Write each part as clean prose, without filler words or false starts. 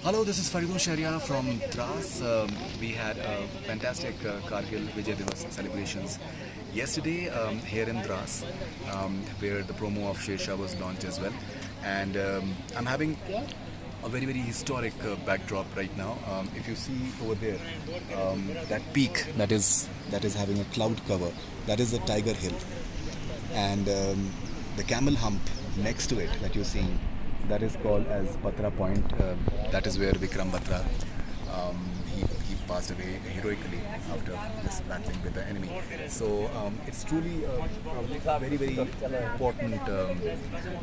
Hello, this is Faridun Sharia from Dras. We had a fantastic Kargil Vijay Divas celebrations yesterday here in Dras, where the promo of Sher Shah was launched as well. And I'm having a very historic backdrop right now. If you see over there, that peak that is having a cloud cover, that is the Tiger Hill, and the camel hump next to it that you're seeing, that is called as Batra Point. That is where Vikram Batra he passed away heroically after just battling with the enemy. So it's truly a very important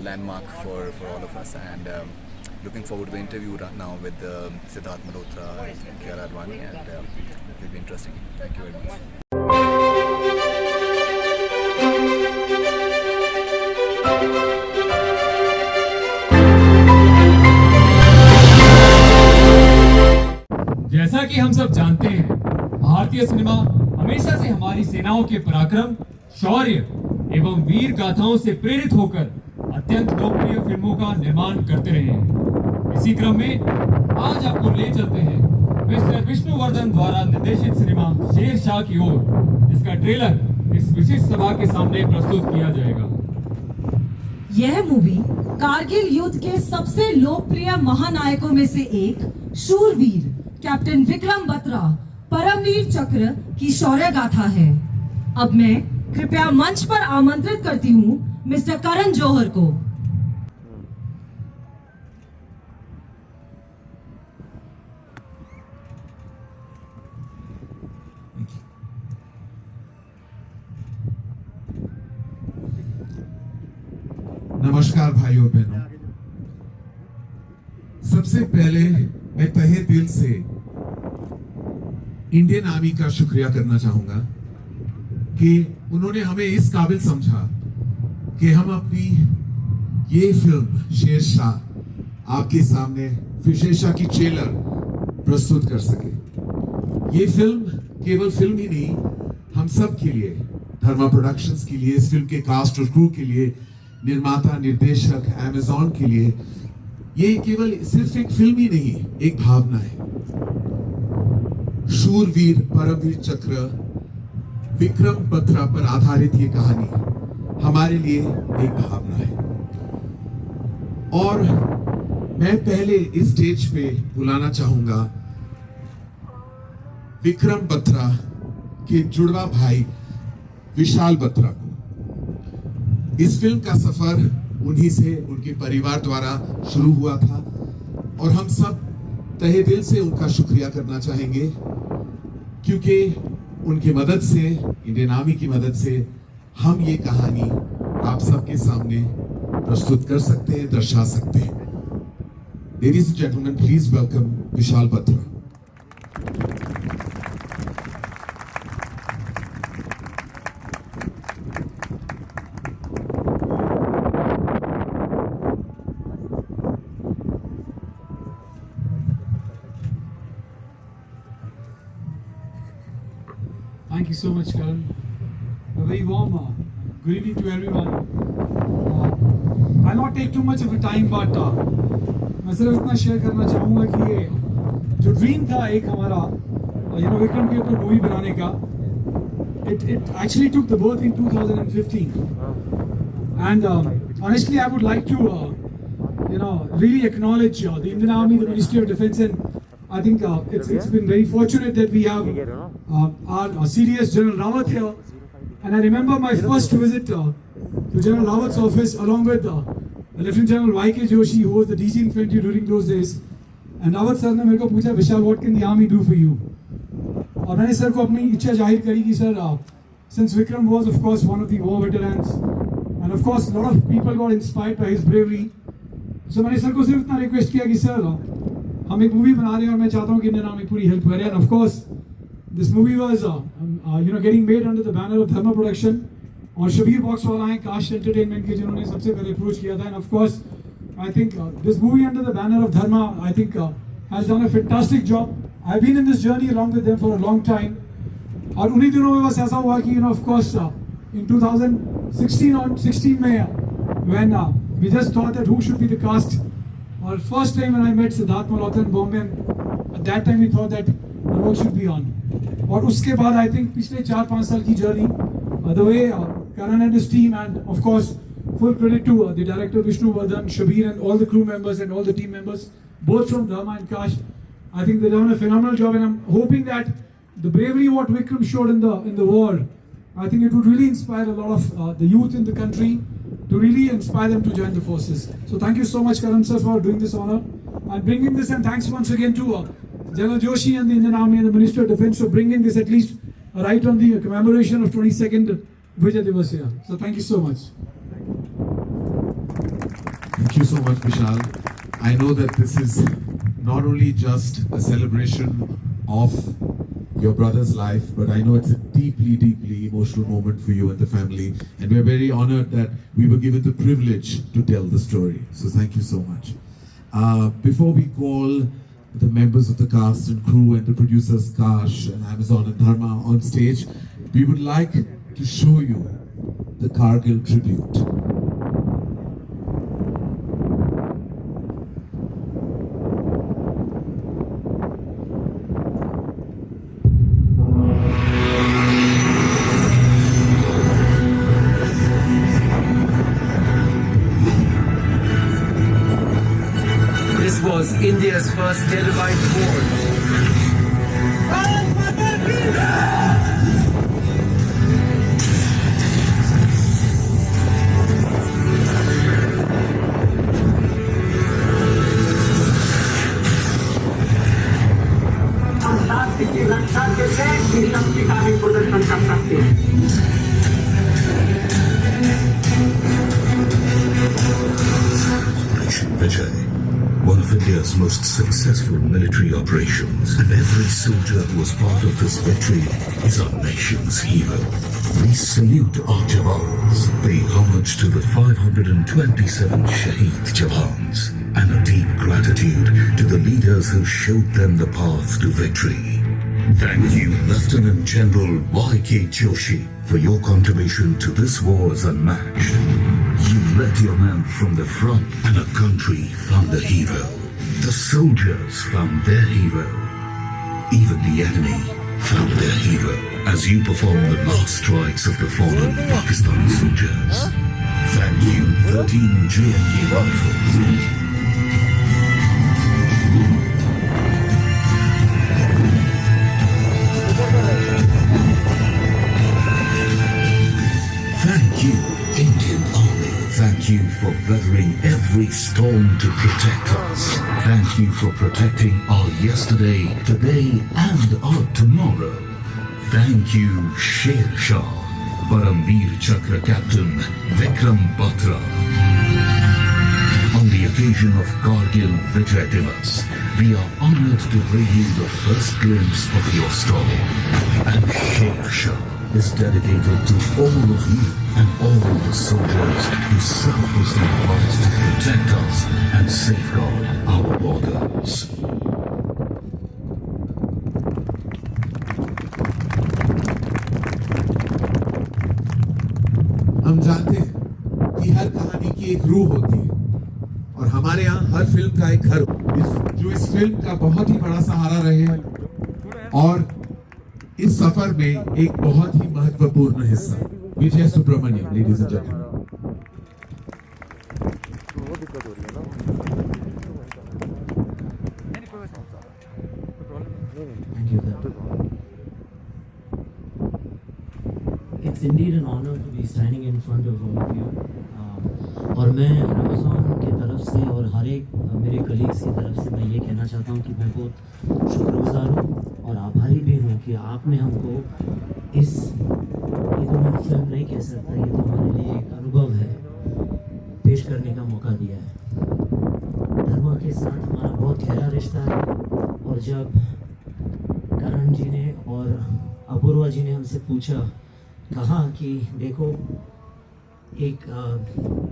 landmark for all of us, and looking forward to the interview right now with Siddharth Malhotra and Kiara Advani, and it will be interesting. Thank you very much. जैसा कि हम सब जानते हैं, भारतीय cinema हमेशा से हमारी सेनाओं के पराक्रम, शौर्य एवं वीर गाथाओं से प्रेरित होकर अत्यंत लोकप्रिय फिल्मों का निर्माण करते रहे हैं। इसी क्रम में आज आपको ले चलते हैं मिस्टर विष्णुवर्धन द्वारा निर्देशित सिनेमा शेर शाह की ओर, जिसका ट्रेलर इस विशिष्ट सभा के सामने प्रस्तुत किया जाएगा। यह मूवी कारगिल युद्ध के सबसे लोकप्रिय महानायकों में से एक शूरवीर कैप्टन विक्रम बत्रा परमवीर चक्र की शौर्य गाथा है। अब मैं कृपया मंच पर आमंत्रित करती हूँ मिस्टर करण जौहर को। नमस्कार भाइयों बहनों, सबसे पहले मैं तहे दिल से इंडियन आर्मी का शुक्रिया करना चाहूंगा कि उन्होंने हमें इस काबिल समझा कि हम अपनी ये फिल्म शेर शाह आपके सामने शेर शाह की ट्रेलर प्रस्तुत कर सके। ये फिल्म केवल फिल्म ही नहीं, हम सब के लिए, धर्मा प्रोडक्शंस के लिए, इस फिल्म के कास्ट और क्रू के लिए, निर्माता निर्देशक अमेज़न के लिए, ये केवल सिर्फ एक फिल्म ही नहीं, एक भावना है। शूरवीर परमवीर चक्र विक्रम बत्रा पर आधारित ये कहानी हमारे लिए एक भावना है। और मैं पहले इस स्टेज पे बुलाना चाहूंगा विक्रम बत्रा के जुड़वा भाई विशाल बत्रा को। इस फिल्म का सफर उन्हीं से, उनके परिवार द्वारा शुरू हुआ था और हम सब तहे दिल से उनका शुक्रिया करना चाहेंगे, क्योंकि उनकी मदद से, इंडियन आर्मी की मदद से हम ये कहानी आप सबके सामने प्रस्तुत कर सकते हैं, दर्शा सकते हैं। Ladies and gentleman, please welcome Vishal Batra. Thank you so much, Karan. A very warm good evening to everyone. I'll not take too much of a time, but मैं सिर्फ इतना शेयर करना चाहूँगा कि ये जो ड्रीम था एक हमारा, विक्रम के ऊपर मूवी बनाने का, it actually took the birth in 2015. And honestly, I would like to, really acknowledge the Indian Army, the Ministry of Defence, and I think it's been very fortunate that we have our CDS General Rawat here. And I remember my first visit to General Rawat's office along with Lieutenant General Y.K. Joshi, who was the DG Infantry during those days. And Rawat sir ने मेरे को पूछा, विशाल, what can the army do for you? और मैंने sir को अपनी इच्छा जाहिर करी कि sir, since Vikram was of course one of the war veterans, and of course a lot of people got inspired by his bravery, so मैंने sir को सिर्फ इतना रिक्वेस्ट किया कि सर, हम एक मूवी बना रहे हैं और मैं चाहता हूँ कि इंडियन आर्मी पूरी हेल्प करे। And of course this movie was getting made under the banner of Dharma Production, और शबीर बॉक्स वाला है कास्ट एंटरटेनमेंट के, जिन्होंने सबसे पहले अप्रोच किया था। And of course I think this movie under the banner of Dharma, I think has done a fantastic job. I've been in this journey along with them for a long time, और उन्हीं दिनों में बस ऐसा हुआ कि of course in 2016 में when we just thought that who should be the cast, Our first time when I met Siddharth Malhotra in Bombay, and at that time we thought that the role should be on. और उसके बाद I think पिछले 4-5 साल की journey, the way Karan and his team, and of course full credit to the director Vishnu Vardhan, Shabir, and all the crew members and all the team members, both from Dharma and Kash. I think they've done a phenomenal job, and I'm hoping that the bravery what Vikram showed in the war, I think it would really inspire a lot of the youth in the country, to really inspire them to join the forces. So thank you so much, Karan sir, for doing this honor and bringing this, and thanks once again to General Joshi and the Indian Army and the Minister of Defence for bringing this at least right on the commemoration of 22nd Vijay Divas here. So thank you so much. Thank you so much, Vishal. I know that this is not only just a celebration of your brother's life, but I know it's a deeply, deeply emotional moment for you and the family. And we're very honored that we were given the privilege to tell the story. So thank you so much. Before we call the members of the cast and crew and the producers Kash and Amazon and Dharma on stage, we would like to show you the Kargil tribute. This was India's first televised war. हम राष्ट्र की रक्षा के देश की शक्ति का भी प्रदर्शन कर सकते हैं। Operation Vijay, one of India's most successful military operations, and every soldier who was part of this victory is our nation's hero. We salute our jawans, pay homage to the 527 Shaheed jawans, and a deep gratitude to the leaders who showed them the path to victory. Thank you, Lieutenant General Y.K. Joshi, for your contribution to this war is unmatched. You led your men from the front, and a country found a hero. The soldiers found their hero. Even the enemy found their hero as you performed the last strikes of the fallen Pakistani soldiers. Thank you, 13 JNK Rifles. Thank you, Indian Army. Thank you for weathering every storm to protect us. Thank you for protecting our yesterday, today, and our tomorrow. Thank you, Sher Shah, Paramveer Chakra Captain Vikram Batra. On the occasion of Kargil Vijay Divas, we are honored to bring you the first glimpse of your story. And Sher Shah is dedicated to all of you and all the soldiers who selflessly fight to protect us and safeguard our borders. हम जानते हैं कि हर कहानी की एक रूह होती है और हमारे यहाँ हर फिल्म का एक घर जो इस फिल्म का बहुत ही बड़ा सहारा रहे और इस सफर में एक बहुत ही महत्वपूर्ण हिस्सा Vijay Subramaniam, ladies and gentlemen. It's indeed an honor to be standing in front of all of you. और मैं अमेज़ॉन की तरफ से और हर एक मेरे कलीग्स की तरफ से मैं ये कहना चाहता हूँ कि मैं बहुत शुक्रगुजार हूँ और आभारी भी हूँ कि आपने हमको ये तो मैं फिल्म नहीं कह सकता, ये तो हमारे लिए एक अनुभव है, पेश करने का मौका दिया है। धर्मा के साथ हमारा बहुत गहरा रिश्ता है और जब करण जी ने और अपूर्वा जी ने हमसे पूछा, कहा कि देखो एक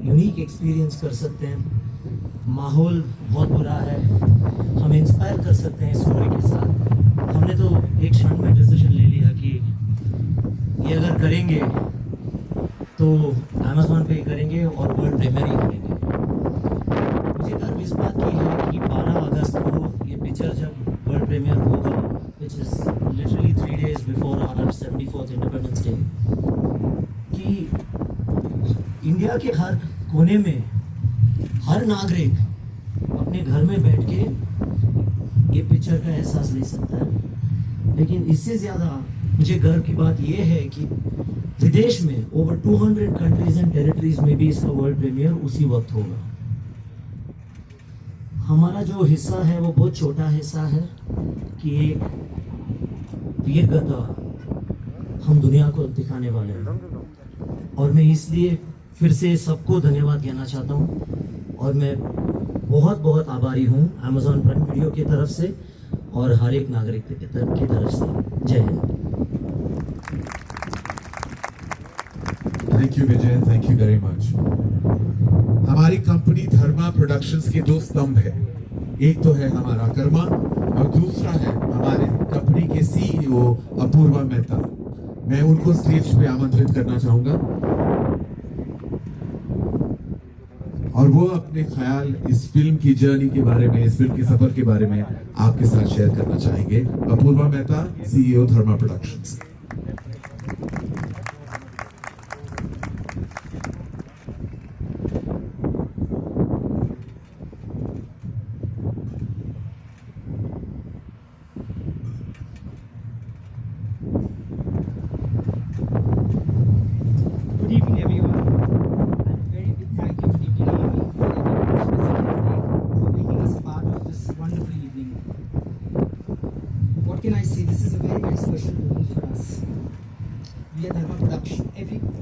यूनिक एक्सपीरियंस कर सकते हैं, माहौल बहुत बुरा है, हम इंस्पायर कर सकते हैं स्टोरी के साथ, हमने तो एक क्षण में डिसीजन ले लिया कि ये अगर करेंगे तो अमेज़ॉन पे करेंगे और वर्ल्ड प्रीमियर ही करेंगे। मुझे गर्व इस बात की है कि 12 अगस्त को ये पिक्चर जब वर्ल्ड प्रीमियर होगा, which is literally 3 days before our 74th independence day, कि इंडिया के हर कोने में हर नागरिक अपने घर में बैठ के ये पिक्चर का एहसास ले सकता है। लेकिन इससे ज़्यादा मुझे गर्व की बात ये है कि विदेश में ओवर 200 कंट्रीज एंड टेरिटरीज में भी इसका वर्ल्ड प्रीमियर उसी वक्त होगा। हमारा जो हिस्सा है वो बहुत छोटा हिस्सा है कि एक वीर गाथा हम दुनिया को दिखाने वाले हैं, और मैं इसलिए फिर से सबको धन्यवाद कहना चाहता हूँ, और मैं बहुत बहुत आभारी हूँ अमेज़ॉन प्राइम वीडियो की तरफ से और हर एक नागरिक की तरफ से। जय Hind. Thank you Vijay, thank you very much. हमारी कंपनी धर्मा प्रोडक्शंस के 2 स्तंभ है। एक तो है हमारा कर्मा और दूसरा है हमारे कंपनी के CEO अपूर्वा मेहता। मैं उनको स्टेज पे आमंत्रित करना चाहूंगा और वो अपने ख्याल इस फिल्म की जर्नी के बारे में, इस फिल्म के सफर के बारे में आपके साथ शेयर करना चाहेंगे। Apoorva Mehta, CEO Dharma productions. Good evening, everyone. And very big thank you to Indian Army for making us part of this wonderful evening. What can I say? This is a very, very special moment for us. We are Dharma Production.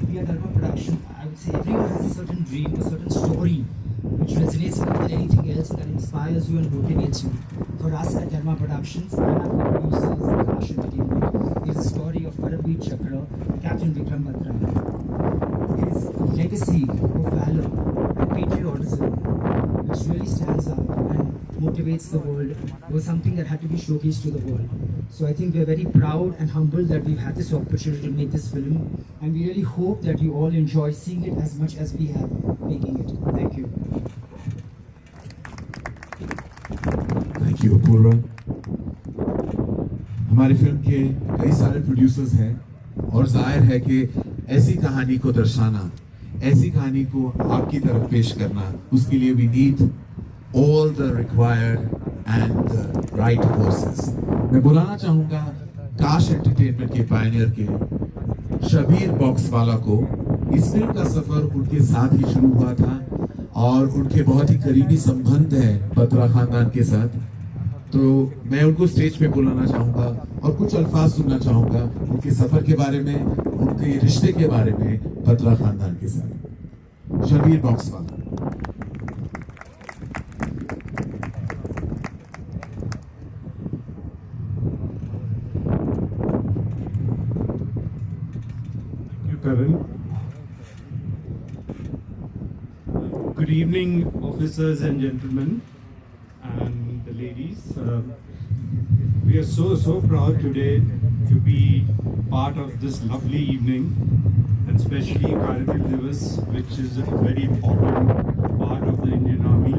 We are Dharma Production. I would say everyone has a certain dream, a certain story, which resonates more than anything else, that inspires you and motivates you. For us at Dharma Productions and our producers at Ash Entertainment, is a story of Paramveer Chakra, Captain Vikram Batra. His legacy of valor and patriotism, which really stands out and motivates the world, was something that had to be showcased to the world. So I think we're very proud and humbled that we've had this opportunity to make this film, and we really hope that you all enjoy seeing it as much as we have making it. Thank you. Thank you Apoorva. हमारी film के कई सारे producers हैं और जाहिर है कि ऐसी कहानी को दर्शाना, ऐसी कहानी को आपकी तरफ पेश करना, उसके लिए we need all the required and the right forces. मैं बुलाना चाहूंगा काश एंटरटेनमेंट के पायनियर के शबीर बॉक्सवाला को। इस फिल्म का सफर उनके साथ ही शुरू हुआ था और उनके बहुत ही करीबी संबंध है बत्रा खानदान के साथ, तो मैं उनको स्टेज पे बुलाना चाहूंगा और कुछ अल्फाज सुनना चाहूंगा उनके सफर के बारे में, उनके रिश्ते के बारे में बत्रा खानदान के साथ। Shabir बॉक्सवाला। Karan. Good evening, officers and gentlemen, and the ladies. We are so proud today to be part of this lovely evening, and especially Kargil Divas, which is a very important part of the Indian Army,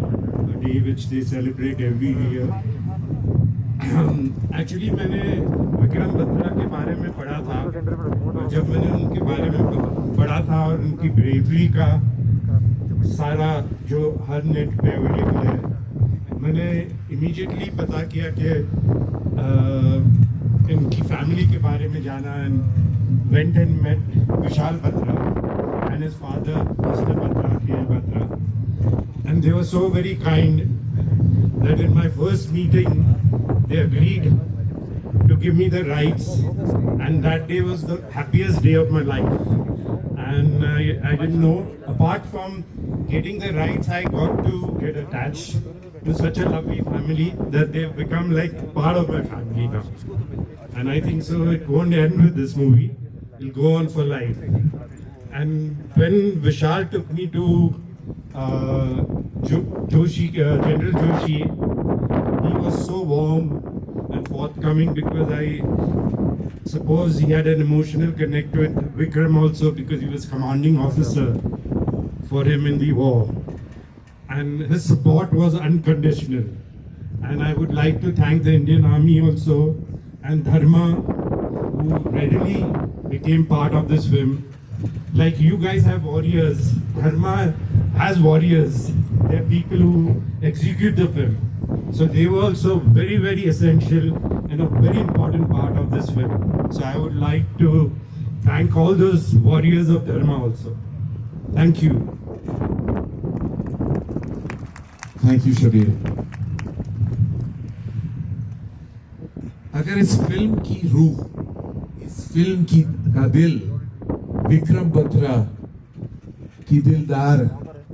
a day which they celebrate every year. Actually मैंने विक्रम बत्रा के बारे में पढ़ा था, और जब मैंने उनके बारे में पढ़ा था और उनकी ब्रेवरी का सारा जो हर नेट पे अवेलेबल है, मैंने इमीडिएटली पता किया कि इनकी फैमिली के बारे में जाना, and went and met Vishal Batra and his father mister Batra, K Batra, and they were so very kind that in my first meeting they agreed to give me the rights, and that day was the happiest day of my life. And I didn't know, apart from getting the rights, I got to get attached to such a lovely family that they've become like part of my family now. And I think so it won't end with this movie, it'll go on for life. And when Vishal took me to Joshi, General Joshi, he was so warm and forthcoming, because I suppose he had an emotional connect with Vikram also, because he was commanding officer for him in the war. and his support was unconditional. And I would like to thank the Indian Army also and Dharma, who readily became part of this film. Like you guys have warriors, Dharma has warriors. They are people who execute the film. So they were also very, very essential and a very important part of this film. So I would like to thank all those warriors of Dharma also. Thank you. Thank you Shabir. अगर इस film की रूह, इस film की का दिल विक्रम बत्रा की दिलदार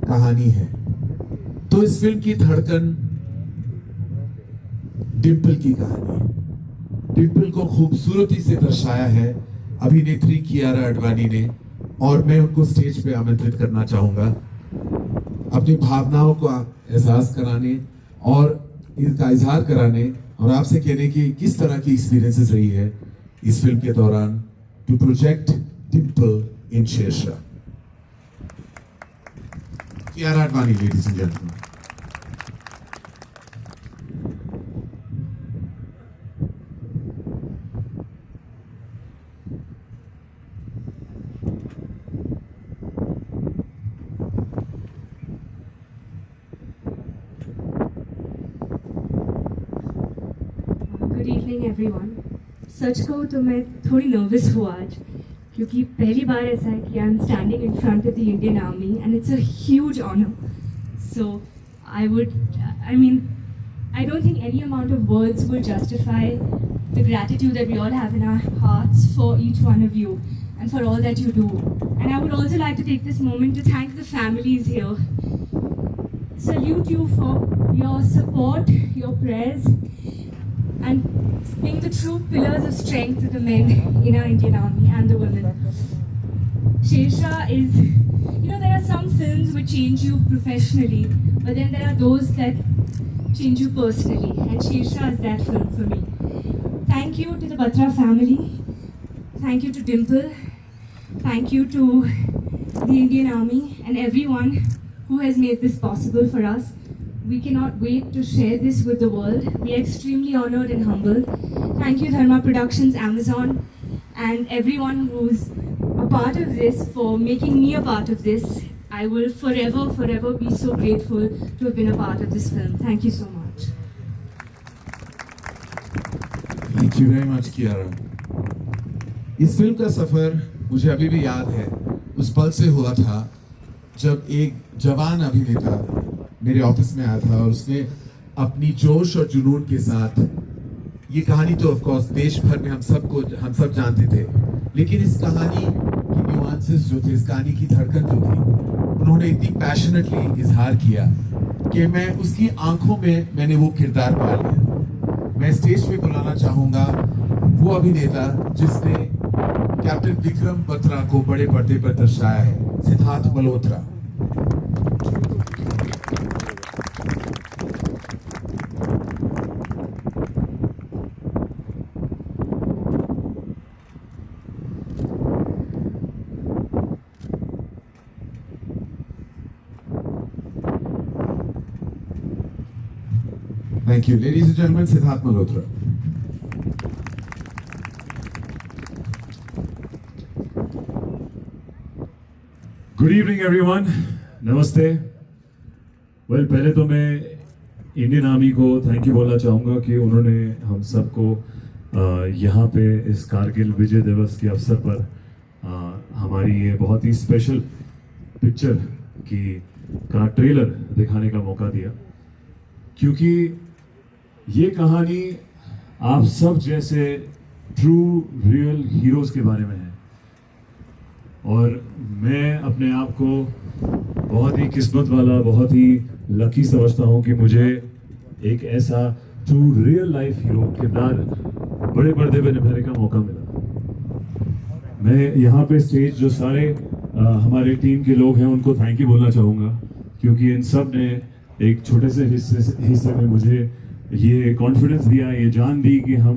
कहानी है, तो इस फिल्म की धड़कन डिम्पल की कहानी है। डिम्पल को खूबसूरती से दर्शाया है अभिनेत्री कियारा आडवाणी ने, और मैं उनको स्टेज पे आमंत्रित करना चाहूंगा अपनी भावनाओं को एहसास कराने और इसका इजहार कराने और आपसे कहने की किस तरह की एक्सपीरियंसेस रही है इस फिल्म के दौरान to project Dimple in Shershaah. Kiara Advani, ladies and gentlemen. Good evening everyone. सच कहूँ तो मैं थोड़ी नर्वस हूँ आज, क्योंकि पहली बार ऐसा है कि I am standing in front of the Indian army and it's a huge honour. So I don't think any amount of words will justify the gratitude that we all have in our hearts for each one of you and for all that you do. And I would also like to take this moment to thank the families here. Salute you for your support, your prayers, and being the true pillars of strength to the men in our Indian Army and the women. Shershaah is, there are some films which change you professionally, but then there are those that change you personally, and Shershaah is that film for me. Thank you to the Batra family. Thank you to Dimple. Thank you to the Indian Army and everyone who has made this possible for us. We cannot wait to share this with the world. We are extremely honored and humbled. Thank you, Dharma Productions, Amazon, and everyone who's a part of this for making me a part of this. I will forever, forever be so grateful to have been a part of this film. Thank you so much. Thank you very much, Kiara. इस film का सफर मुझे अभी भी याद है, उस पल से हुआ था जब एक जवान अभिनेता मेरे ऑफिस में आया था और उसने अपनी जोश और जुनून के साथ, ये कहानी तो ऑफ कोर्स देश भर में हम सब जानते थे, लेकिन इस कहानी की न्यूआंसेस जो थे, इस कहानी की धड़कन जो थी, उन्होंने इतनी पैशनेटली इजहार किया कि मैं उसकी आंखों में मैंने वो किरदार पा लिया। मैं स्टेज पे बुलाना चाहूंगा वो अभिनेता जिसने कैप्टन विक्रम बत्रा को बड़े पर्दे पर दर्शाया है, Siddharth Malhotra. Thank you. Ladies and gentlemen, Siddharth Malhotra. Good evening everyone. नमस्ते। वेल पहले तो मैं इंडियन आर्मी को थैंक यू बोलना चाहूँगा कि उन्होंने हम सबको यहाँ पे इस कारगिल विजय दिवस के अवसर पर हमारी ये बहुत ही स्पेशल पिक्चर का ट्रेलर दिखाने का मौका दिया, क्योंकि ये कहानी आप सब जैसे ट्रू रियल हीरोज़ के बारे में है। और मैं अपने आप को बहुत ही किस्मत वाला, बहुत ही लकी समझता हूँ कि मुझे एक ऐसा ट्रू रियल लाइफ हीरो किरदार बड़े पर्दे पे निभाने का मौका मिला। मैं यहाँ पे स्टेज जो सारे हमारे टीम के लोग हैं उनको थैंक यू बोलना चाहूँगा, क्योंकि इन सब ने एक छोटे से हिस्से में मुझे ये कॉन्फिडेंस दिया, ये जान दी कि हम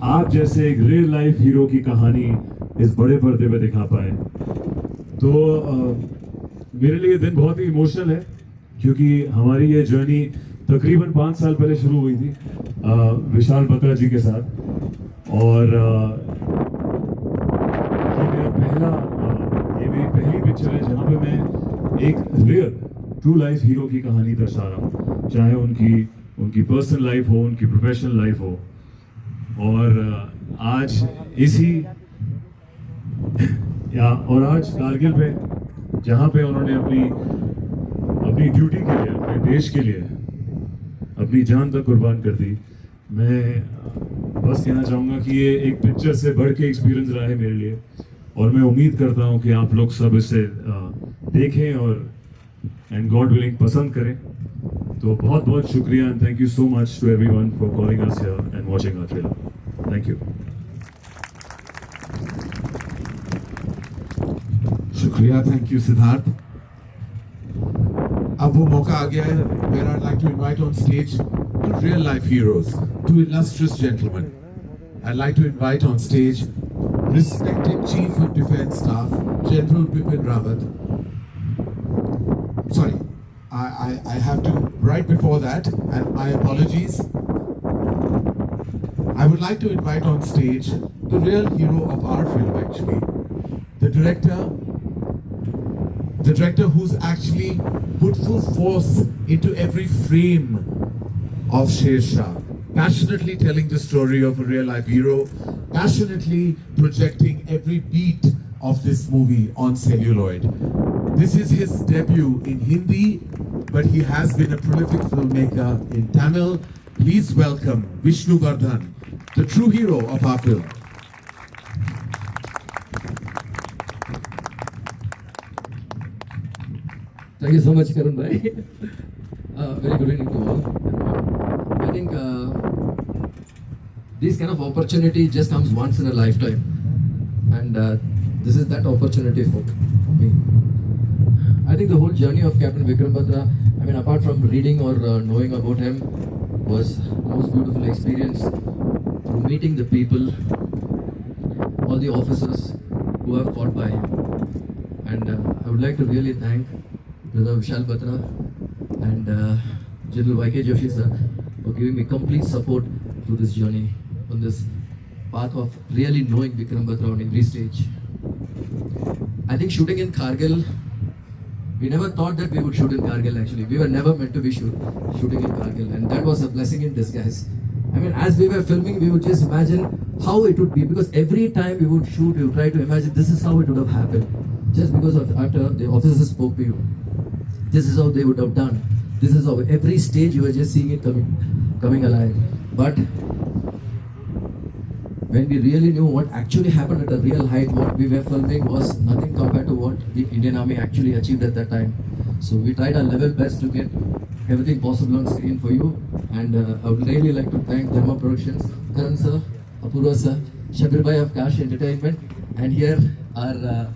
आप जैसे एक रियल लाइफ हीरो की कहानी इस बड़े पर्दे पे दिखा पाए। तो मेरे लिए दिन बहुत ही इमोशनल है, क्योंकि हमारी ये जर्नी तकरीबन 5 साल पहले शुरू हुई थी विशाल बत्रा जी के साथ। और ये मेरी पहली पिक्चर है जहाँ पे मैं एक रियल ट्रू लाइफ हीरो की कहानी दर्शा रहा हूँ, चाहे उनकी पर्सनल लाइफ हो, उनकी प्रोफेशनल लाइफ हो। और आज आज कारगिल पे जहाँ पे उन्होंने अपनी ड्यूटी के लिए, अपने देश के लिए अपनी जान तक कुर्बान कर दी, मैं बस कहना चाहूँगा कि ये एक पिक्चर से बढ़ के एक्सपीरियंस रहा है मेरे लिए। और मैं उम्मीद करता हूँ कि आप लोग सब इसे देखें और एंड गॉड विलिंग पसंद करें। तो बहुत बहुत शुक्रिया and thank you so much to everyone for calling us here and watching our trailer. Thank you. शुक्रिया, थैंक यू सिद्धार्थ। अब वो मौका आ गया है where I'd like to invite on stage two real life heroes, two illustrious gentlemen. I'd like to invite on stage respected Chief of Defence Staff, General Bipin Rawat. Sorry, I have to, right before that, and my apologies. I would like to invite on stage the real hero of our film actually, the director who's actually put full force into every frame of Sher Shah, passionately telling the story of a real life hero, passionately projecting every beat of this movie on celluloid. This is his debut in Hindi, but he has been a prolific filmmaker in Tamil. Please welcome Vishnu Vardhan, the true hero of our film. Thank you so much, Karun bhai. Very good evening to all. I think this kind of opportunity just comes once in a lifetime, and this is that opportunity for me. I think the whole journey of Captain Vikram Batra, I mean, apart from reading or knowing about him, was the most beautiful experience through meeting the people, all the officers who have fought by him. And I would like to really thank Brother Vishal Batra and General YK Joshi sir for giving me complete support through this journey, on this path of really knowing Vikram Batra on every stage. I think shooting in Kargil, we never thought that we would shoot in Kargil actually. We were never meant to be shooting in Kargil, and that was a blessing in disguise. I mean, as we were filming, we would just imagine how it would be, because every time we would shoot, we would try to imagine this is how it would have happened. Just because of after the officers spoke to you, this is how they would have done. This is how every stage you were just seeing it coming alive. But when we really knew what actually happened at a real height, what we were filming was nothing compared to what the Indian Army actually achieved at that time. So we tried our level best to get everything possible on screen for you. And I would really like to thank Dharma Productions, Karan sir, Apurva sir, Shabir bhai of Kash Entertainment, and here our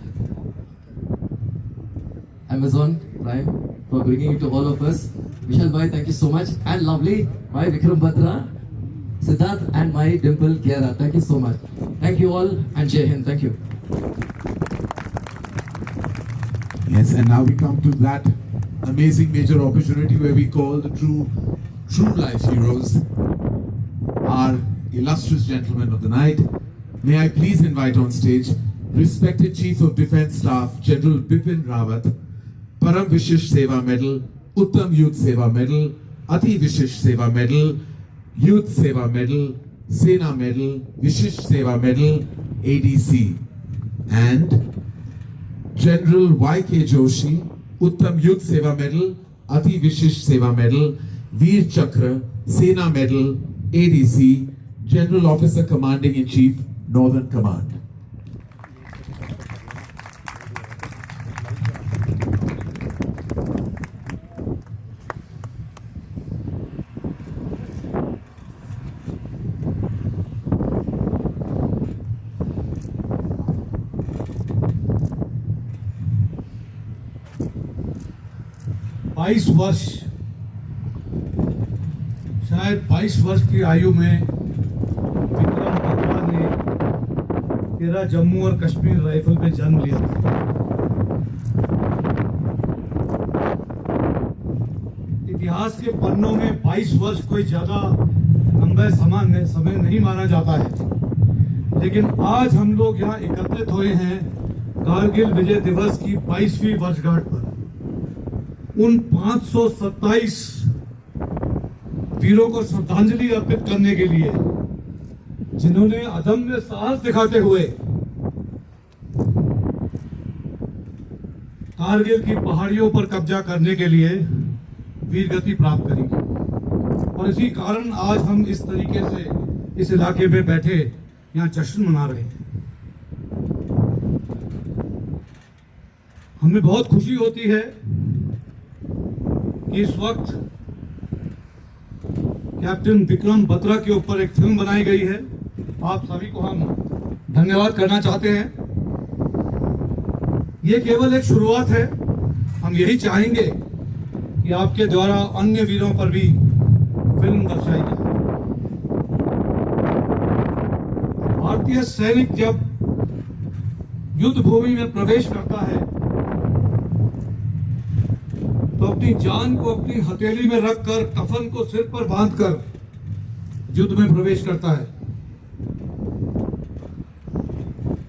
Amazon Prime for bringing it to all of us. Vishal bhai, thank you so much. And lovely, my Vikram Batra, Siddharth, and my Dimple Kiara. Thank you so much. Thank you all, and Jai Hind. Thank you. Yes, and now we come to that amazing major opportunity where we call the true life heroes, our illustrious gentlemen of the night. May I please invite on stage respected Chief of Defence Staff, General Bipin Rawat, Param Vishish Seva Medal, Uttam Youth Seva Medal, Ati Vishish Seva Medal, Youth Seva Medal, Sena Medal, Vishish Seva Medal, ADC, and General YK Joshi, Uttam Youth Seva Medal, Ati Vishish Seva Medal, Veer Chakra, Sena Medal, ADC, General Officer Commanding in Chief, Northern Command. शायद 22 वर्ष की आयु में विक्रम बत्रा ने 13 जम्मू और Kashmir rifle में जन्म लिया था। इतिहास के पन्नों में 22 वर्ष कोई ज्यादा लंबा समय नहीं माना जाता है, लेकिन आज हम लोग यहाँ एकत्रित हुए हैं कारगिल विजय दिवस की 22वीं वर्षगांठ पर। उन 527 वीरों को श्रद्धांजलि अर्पित करने के लिए, जिन्होंने अदम्य साहस दिखाते हुए कारगिल की पहाड़ियों पर कब्जा करने के लिए वीरगति प्राप्त करी, और इसी कारण आज हम इस तरीके से इस इलाके में बैठे यहाँ जश्न मना रहे हैं। हमें बहुत खुशी होती है कि इस वक्त कैप्टन विक्रम बत्रा के ऊपर एक फिल्म बनाई गई है। आप सभी को हम धन्यवाद करना चाहते हैं। ये केवल एक शुरुआत है। हम यही चाहेंगे कि आपके द्वारा अन्य वीरों पर भी फिल्म दर्शाई जाए। भारतीय सैनिक जब युद्ध भूमि में प्रवेश करता है तो अपनी जान को अपनी हथेली में रखकर, कफन को सिर पर बांधकर युद्ध में प्रवेश करता है,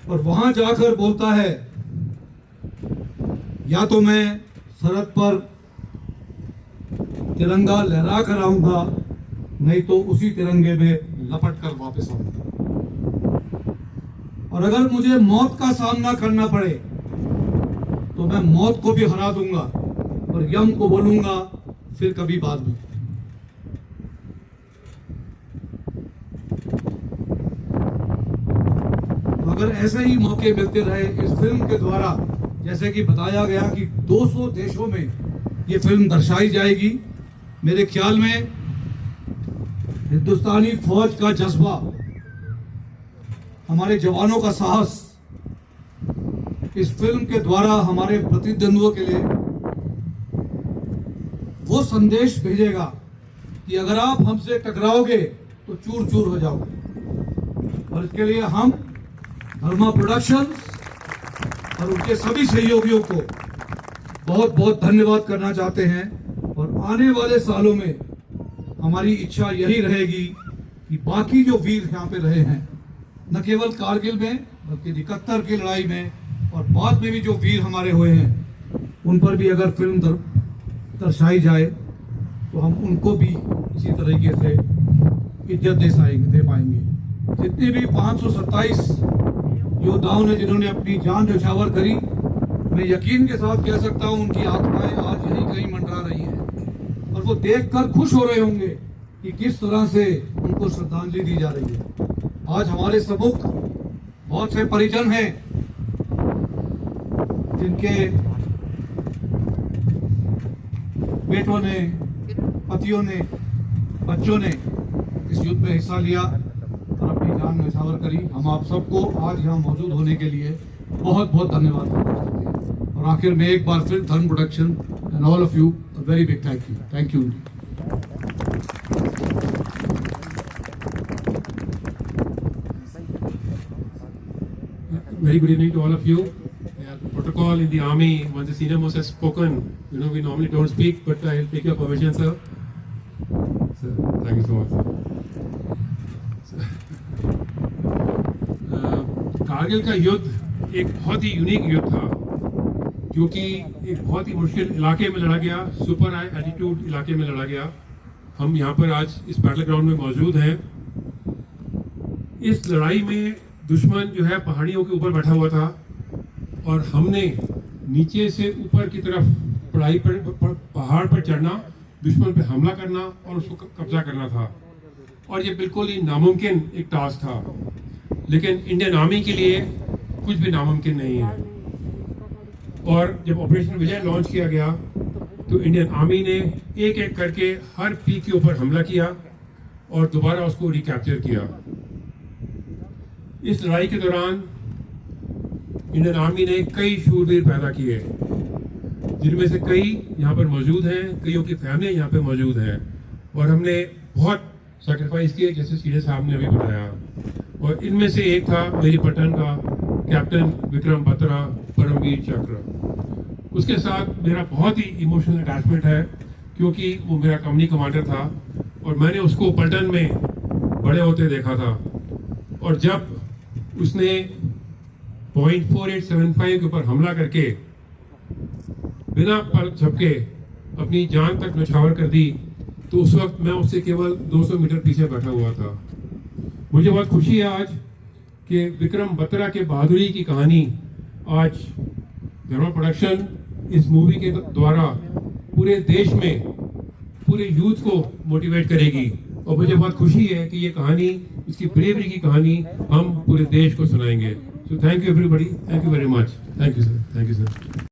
और वहां जाकर बोलता है, या तो मैं सरहद पर तिरंगा लहरा कर आऊंगा, नहीं तो उसी तिरंगे में लपट कर वापस आऊंगा। और अगर मुझे मौत का सामना करना पड़े तो मैं मौत को भी हरा दूंगा और यम को बोलूंगा फिर कभी बाद में। अगर ऐसे ही मौके मिलते रहे इस फिल्म के द्वारा, जैसे कि बताया गया कि 200 देशों में ये फिल्म दर्शाई जाएगी, मेरे ख्याल में हिंदुस्तानी फौज का जज्बा, हमारे जवानों का साहस इस फिल्म के द्वारा हमारे प्रतिद्वंद्वियों के लिए वो संदेश भेजेगा कि अगर आप हमसे टकराओगे तो चूर चूर हो जाओगे। और इसके लिए हम धर्मा प्रोडक्शंस और उनके सभी सहयोगियों को बहुत बहुत धन्यवाद करना चाहते हैं। और आने वाले सालों में हमारी इच्छा यही रहेगी कि बाकी जो वीर यहाँ पे रहे हैं, न केवल कारगिल में बल्कि 71 की लड़ाई में और बाद में भी जो वीर हमारे हुए हैं, उन पर भी अगर फिल्म दर्शाई जाए तो हम उनको भी इसी तरीके से इज्जत दे पाएंगे। जितने भी 527 योद्धाओं ने जिन्होंने अपनी जान न्यौछावर करी, मैं यकीन के साथ कह सकता हूं उनकी आत्माएं आज यहीं कहीं मंडरा रही हैं, और वो देखकर खुश हो रहे होंगे कि किस तरह से उनको श्रद्धांजलि दी जा रही है। आज हमारे सम्मुख बहुत से परिजन हैं जिनके बेटों ने, पतियों ने, बच्चों ने इस युद्ध में हिस्सा लिया और अपनी जान न्यौछावर करी। हम आप सबको आज यहाँ मौजूद होने के लिए बहुत बहुत धन्यवाद करना चाहते हैं। और आखिर में एक बार फिर धर्म production and all of you a very big thank you. Very good evening to all of you. Protocol in the army, once the senior most has spoken, we normally don't speak, but I'll take your permission, sir. Sir, thank you so much, sir. Kargil का युद्ध एक बहुत ही unique युद्ध था, क्योंकि एक बहुत ही मुश्किल इलाके में लड़ा गया, सुपर हाई एल्टीट्यूड इलाके में लड़ा गया। हम यहाँ पर आज इस बैटल ग्राउंड में मौजूद हैं। इस लड़ाई में दुश्मन जो है पहाड़ियों के ऊपर बैठा हुआ था, और हमने नीचे से ऊपर की तरफ पहाड़ पर चढ़ना, दुश्मन पे हमला करना और उसको कब्जा करना था। और ये बिल्कुल ही नामुमकिन एक टास्क था, लेकिन इंडियन आर्मी के लिए कुछ भी नामुमकिन नहीं है। और जब ऑपरेशन विजय लॉन्च किया गया तो इंडियन आर्मी ने एक एक करके हर पीक के ऊपर हमला किया और दोबारा उसको रिकैप्चर किया। इस लड़ाई के दौरान इंडियन आर्मी ने कई शूरवीर पैदा किए, जिनमें से कई यहाँ पर मौजूद हैं, कईयों की फैमिली यहाँ पे मौजूद हैं, और हमने बहुत सैक्रिफाइस किए, जैसे सीधे साहब ने अभी बताया। और इनमें से एक था मेरी पटन का कैप्टन विक्रम बत्रा, परमवीर चक्र। उसके साथ मेरा बहुत ही इमोशनल अटैचमेंट है, क्योंकि वो मेरा कंपनी कमांडर था और मैंने उसको पलटन में बड़े होते देखा था। और जब उसने .4875 के ऊपर हमला करके बिना पलक झपके अपनी जान तक न्यौछावर कर दी, तो उस वक्त मैं उससे केवल 200 मीटर पीछे बैठा हुआ था। मुझे बहुत खुशी है आज कि विक्रम बत्रा के बहादुरी की कहानी आज धर्मा प्रोडक्शन इस मूवी के द्वारा पूरे देश में पूरे यूथ को मोटिवेट करेगी। और मुझे बहुत खुशी है कि ये कहानी, इसकी ब्रेवरी की कहानी हम पूरे देश को सुनाएंगे। So thank you everybody, thank you very much, thank you sir, thank you sir.